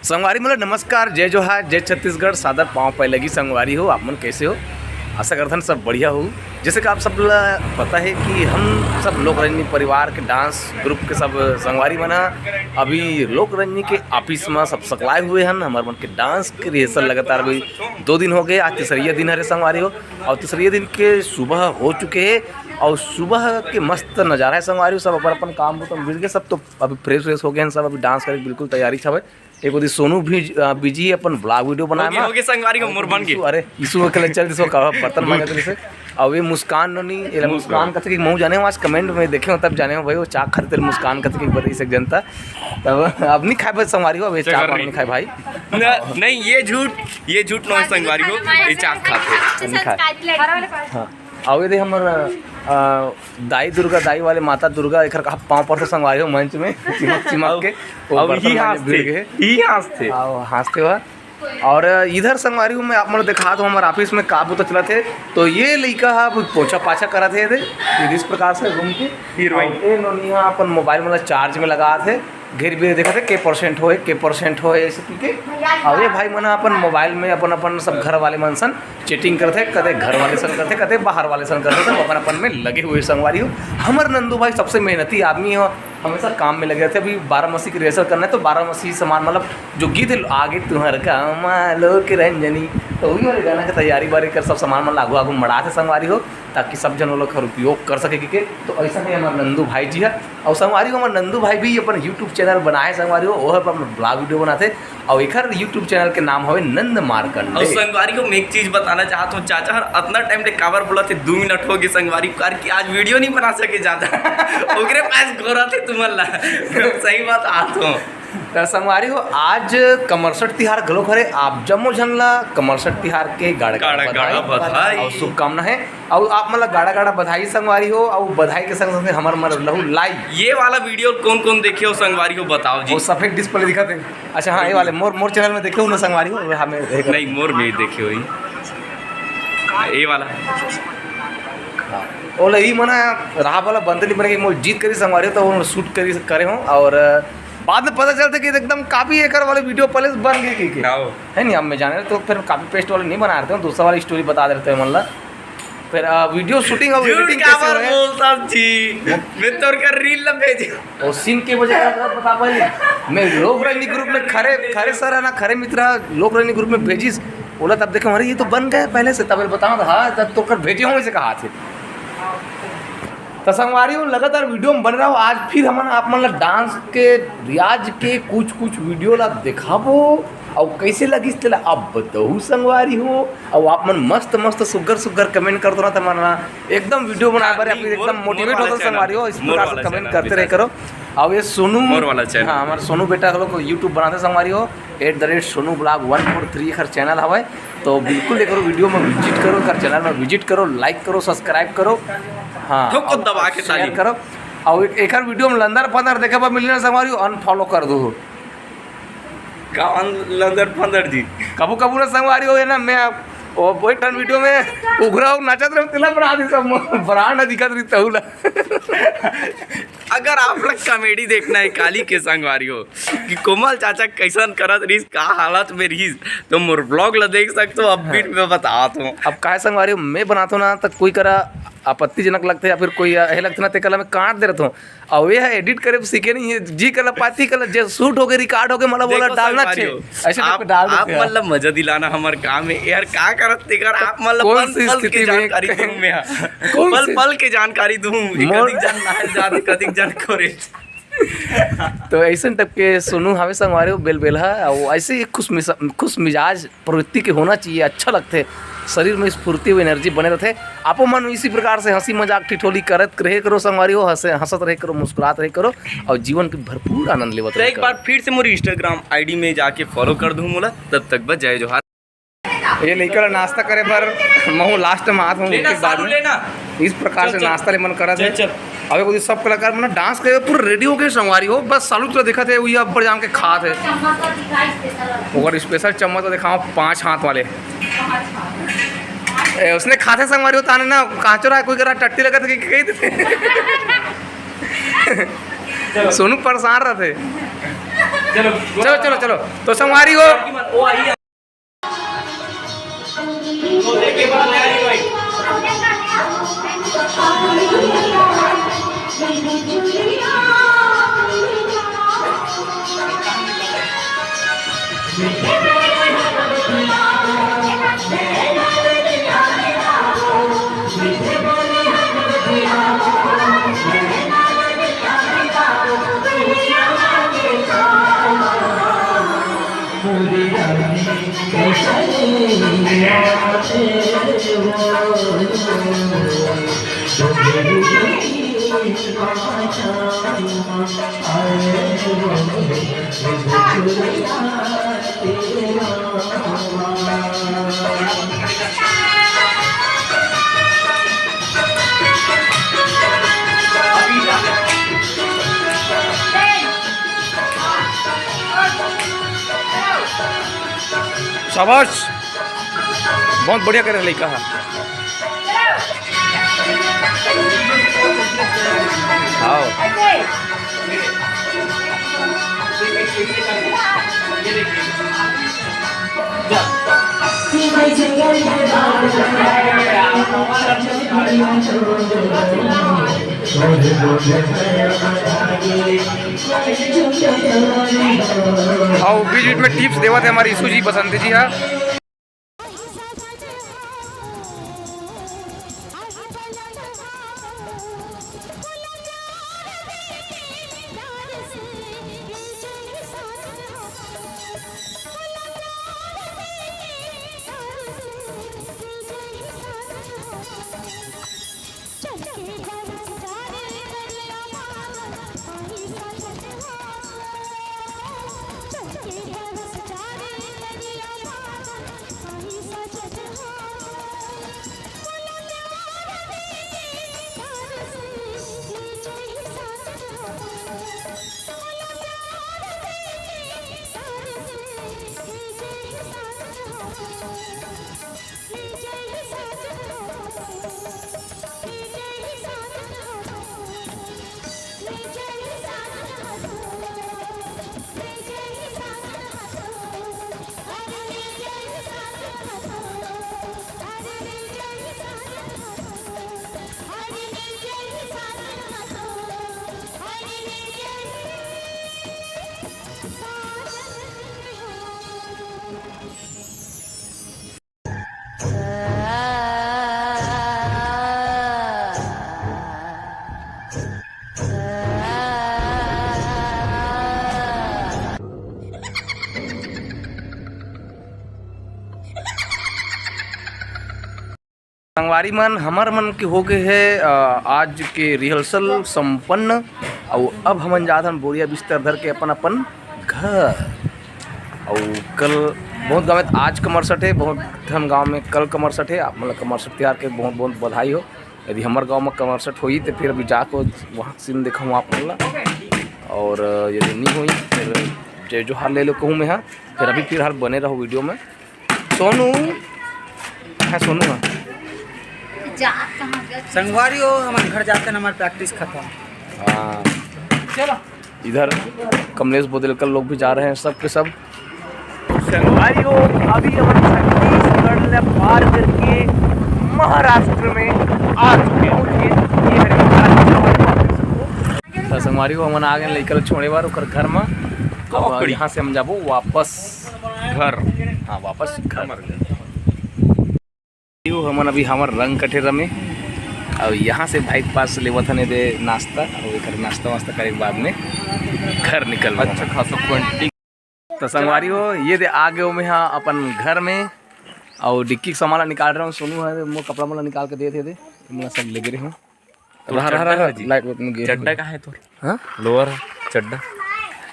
संगवारी मतलब नमस्कार, जय जोहार, जय छत्तीसगढ़, सादर पाँव पे लगी संगवारी हो। आप मन कैसे हो? आशा करथन सब बढ़िया हो। जैसे कि आप सब पता है कि हम सब लोक रंजनी परिवार के डांस ग्रुप के सब संगवारी मन अभी लोक रंजनी के ऑफिस में सब सकलाए हुए हैं। हमारे मन के डांस के रिहर्सल लगातार अभी 2 दिन हो गए। आज तीसरा दिन है संगवारी हो और तीसरे दिन के सुबह हो चुके हैं और सुबह के मस्त नज़ारा है संगवारी। सब अपन अपन काम तो मिल गए, सब तो अभी फ्रेश हो गए हैं। सब अभी डांस करे बिल्कुल तैयारी छवे। एक ओदी सोनू भी बिजी है अपन ब्लॉग वीडियो बनाए होगे संगवारी को मोर बन के। अरे इसु के चल दिसो का बर्तन मांगे तो से और ये मुस्कान नहीं ये मुस्कान कथे कि मऊ जाने हो। आज कमेंट में देखे हो तब जाने हो भाई वो चाक खाते मुस्कान कथे कि बता सक जनता तब अब नहीं खाए संगवारी हो। अभी चाक नहीं खाए भाई नहीं, ये झूठ नहीं संगवारी हो, ये चाक खाते नहीं खाए। हाँ और ये हमार दाई दुर्गा दाई वाले माता दुर्गा एक पाँव पर संगवारी हो मंच में चिमक के हंसते हुआ। और इधर संगवारी हूँ मैं आप मन दिखा दो हमारे ऑफिस में काबू तो चला थे। तो ये लड़का पोछा पाछा करा थे इस प्रकार से घूम के अपन मोबाइल मतलब चार्ज में लगा थे। घेर भी देखा थे के परसेंट हो ऐसे पी के। और ये भाई मन अपन मोबाइल में अपन अपन सब घर वाले मन सन चैटिंग करते, कदे घर वाले सन करते, कदे बाहर वाले सन करते, सब अपन अपन में लगे हुए संगवारी हो। हमारे नंदू भाई सबसे मेहनती आदमी हो, हमेशा काम में लगे रहते। अभी 12 की रिहर्सल करना है तो 12 सामान मतलब जो गीत है आगे तुम्हारे काम लोक रंजनी तो वही वाले गाना की तैयारी बारी कर सब सामान में लागू आगू मड़ा थे संगवारी हो ताकि सब जन लोग उपयोग कर सके के। तो ऐसा नहीं हमारे नंदू भाई जी है और संगवारी हो हमारे नंदू भाई भी अपन यूट्यूब चैनल बनाए संगवारी हो वह पर ब्लॉग वीडियो बनाते और एक यूट्यूब चैनल के नाम है नंद मार्कंड। और संगवारी को मैं एक चीज बताना चाहता हूँ, चाचा हर इतना टाइम ले काबर बोला थे 2 मिनट हो गए संगवारी कार की आज वीडियो नहीं बना सके ज्यादा ओकरे पास घोरा थे तुम्हारा सही बात आते हो। तो संगवारी हो आज कमरसट तिहार गलो खरे आप जम्मो झनला कमरसट तिहार के गाड़ा बधाई और शुभकामना है। और आप मतलब गाड़ा बधाई संगवारी हो और बधाई के संग संग हमार मर लहू लाइव ये वाला वीडियो कौन देखे हो संगवारी को बताओ जी। वो सफेद डिस्प्ले दिखा थे। अच्छा हाँ ये वाले मोर चैनल में देखे हो ना संगवारी हो हमें नहीं मोर भी देखे हो ये वाला ओला ही मना रहा वाला बंदली मरे मोर जीत करी संगवारी हो तो वो शूट करे हो और बाद में पता चलता कि एकदम कापी एकर वाले वीडियो पहले बन गए कि है नहीं। अब मैं जाने तो फिर कापी पेस्ट वाले नहीं बना रहे थे, दूसरा वाली स्टोरी बता देते हैं मतलब फिर वीडियो शूटिंग और एडिटिंग कैसे हो है बोलता जी मैं तो कर रील ना भेजी और सीन के वजह से बता पाए मैं लोक रंजनी ग्रुप में खरे सर है ना खरे मित्र लोक रंजनी ग्रुप में भेजिस बोला तब देखो अरे ये तो बन गए पहले से तब बताओ हाँ तब तो कर भेजे होंगे से कहा थे। तो संगवारी हूँ लगातार वीडियो में बन रहा हूँ। आज फिर हम आप मतलब डांस के रियाज के कुछ वीडियो ला दिखाबो और कैसे लगी तेला अब बताऊ संगवारी हो। और आप मन मस्त सुगर कमेंट कर दो ना तुम्हारा एकदम वीडियो बना बारे आप एकदम मोटिवेट होता संगवारी हो। इस प्रकार से कमेंट करते रहे करो। और ये सोनू हाँ हमारे सोनू बेटा लोग यूट्यूब बनाते संगवारी हो @सोनू ब्लॉग 143 हर चैनल हवा। तो बिल्कुल एक वीडियो में विजिट करो कर चैनल में विजिट करो लाइक करो सब्सक्राइब करो हाँ दबा के शेयर करो। और एक वीडियो में लंदर फंदर देखे बा मिलने संगवारी अनफॉलो कर दो लंदर फंदर जी कबू ना संगवारी हो ना मैं वही टन वीडियो में उघरा नाचत रहे तिला बना दी सब ब्रांड दिखत रही तहुला। अगर आप लोग कॉमेडी देखना है काली के संगवारी हो कि कोमल चाचा कैसन करत रही का हालत में रही तो मोर ब्लॉग ला देख सकते हो। अब बीट में बतात हूँ अब काय संगवारी हो मैं बनाता हूँ ना तो कोई करा आपत्तिजनक लगते या फिर कोई यही लगता ना ते कला मैं काट दे रहा हूँ और ये है एडिट करे सीखे नहीं है जी कला पाती कला जो शूट हो गए रिकॉर्ड हो गए मतलब बोला डालना चाहिए ऐसे आप मतलब मजा दिलाना हमारे काम में यार का करत तेकर आप मतलब पल के जानकारी दूं कदिक जान करे तो ऐसे तब के सुनू हमें संगवारी हो बेल है और ऐसे ही खुश मिजाज प्रवृत्ति के होना चाहिए। अच्छा लगते शरीर में स्फूर्ति और एनर्जी बने रहते। आपो मन इसी प्रकार से हंसी मजाक ठिठोली करत रहे करो संगवारी हो हंसत रहे करो मुस्कुरात रहे करो और जीवन के भरपूर आनंद लेवत रहे। एक बार फिर से मोरी इंस्टाग्राम आईडी में जाके फॉलो कर दूँ मोला तब तक बस जय जोहार। ये लेकर नाश्ता करे पर महू लास्ट में हाथ में बाद में इस प्रकार से नाश्ता ले मन करा थे। अबे कोई सब कलाकार मतलब डांस करे पूरा रेडी हो गए संगवारी हो बस सालू तो देखा थे वही अब जाम के खा थे और स्पेशल चम्मच तो दिखाओ 5 हाथ वाले उसने खाते संगवारी होता है ना कांचो रहा कोई करा टट्टी लगा था कही थे सोनू परेशान रहे थे। चलो चलो चलो चलो। तो संगवारी हो वो आई तो देखे बाद ले आई भाई। शाबाश, बहुत बढ़िया करे लड़का है। आओ आओ, बीच बीच में टिप्स देवत है हमारी ईशू जी बसंती जी है। संगवारी मन हमर मन के हो गए है आज के रिहर्सल संपन्न। और अब हमन जात हन बोरिया बिस्तर धर के अपन अपन घर। और कल बहुत गाँव में आज कमरसट है, बहुत हम गांव में कल कमरसट है। आप मतलब कमरसट त्योहार के बहुत बहुत बधाई हो। यदि हमारे गांव में कमरसट हुई तो फिर अभी जाकर वहाँ सीन देखा हूँ आप लोग। और यदि नहीं हुई फिर जय जोहार ले लो कहूँ मैं। हाँ फिर अभी फिर हाल बने रहो वीडियो में। सोनू है, सोनू है संगवारी हो हमारे घर जाते हैं, हमारी प्रैक्टिस खत्म। हाँ चलो, इधर कमलेश बोदेलकर लोग भी जा रहे हैं सब के सब। संगवारी हो अभी हम छत्तीसगढ़ पार करके महाराष्ट्र में आ चुके हैं। तो संगवारी हो हम आ गए लेकर छोड़े बार ओकर घर में। अब यहाँ से हम जाबो वापस घर। हाँ वापस घर। हमन अभी हमार रंग कटे रमे और यहाँ से भाई के पास लेवत हने दे नाश्ता। और एक नाश्ता वास्ता करे के बाद में घर निकल अच्छा खासा क्वांटिटी। तो संगवारी हो ये दे आ गए मैं यहाँ अपन घर में। और डिक्की सामान निकाल रहा हूँ। सोनू है वो कपड़ा वाला निकाल के दे थे मैं सब ले गए हूँ। चड्डा कहाँ है तो? हाँ लोअर चड्डा।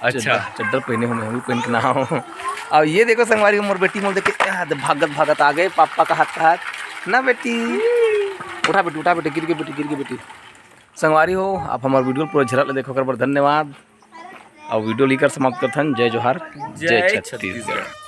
अच्छा चड्डा पहने हूँ मैं भी पहन के नहा हूँ। और ये देखो संगवारी मोर बेटी मोल देख के भागत भागत आ गए पापा का हाथ ना बेटी। उठा बेटी गिर के बेटी। संगवारी हो आप हमारे वीडियो पूरा झलक देखो कर धन्यवाद। और वीडियो लेकर समाप्त करते हैं। जय जोहार, जय छत्तीसगढ़।